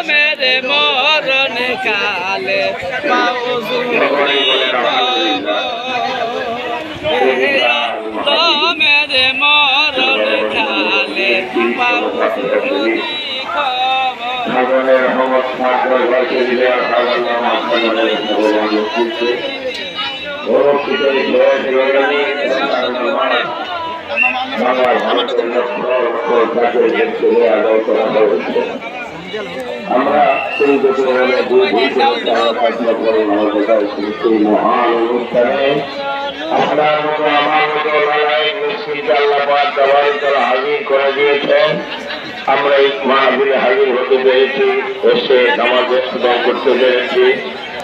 মেরে মরণ কালে মেরে মরণ কালে সাগরের অবস্থা করতে দিলে আমরা সেই মহান অনুষ্ঠানে আপনার মতো আমার মতো লড়াই নিশ্চিত আল্লাপাক তারা হাজির করে দিয়েছেন। আমরা এই মাহফিলে হাজির হতে পেরেছি, এসে নামাজ আদায় করতে পেরেছি,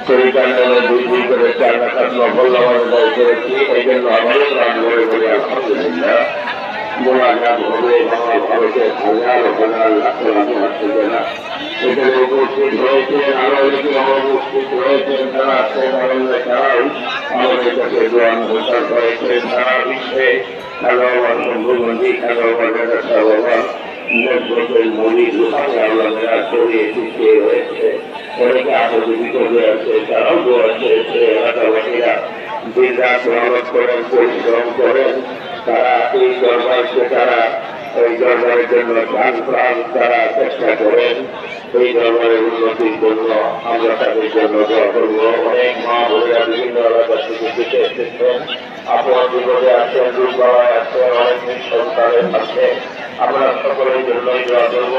পরিচালনা দুই করে 4 রাকাত নফল নামাজ আদায় করেছি। এই জন্য আমারও প্রাণ ভরে বলে আলহামদুলিল্লাহ। মোনাজাত হবে বাংলা ভারতের হাজার হাজার লাখ লাখ না এখানে উপস্থিত হয়েছেন, আরো অনেকে অনুপস্থিত হয়েছেন। তারা ছাড়াও আমাদের কাছে দোয়ান ঘোষণা করেছেন। সারা বিশ্বে খেলোয়াড় বন্ধুবন্ধী খেলোয়াড় সর্বমান মৌলিক রূপাকে আল্লাহ ছড়িয়ে ছিটিয়ে হয়েছে। অনেকে আত্মজীবিত হয়ে আছে, তারাও দোয়া চেয়েছে। এলাকাবাসীরা দিন রাত মেহনত করেন, পরিশ্রম করেন। তারা এই দরবারকে তারা এই দরবারের জন্য প্রাণ প্রাণ তারা চেষ্টা করেন। এই দরবারের উন্নতির জন্য আমরা তাদের জন্য দোয়া করব। অনেক মা বোনেরা বিভিন্ন এলাকা থেকে দেখে এসেছেন, আপনার বিপদে আছেন, দুর্বায় আছেন, অনেক সন্তানের আছে। আমরা সকলের জন্যই দোয়া করব।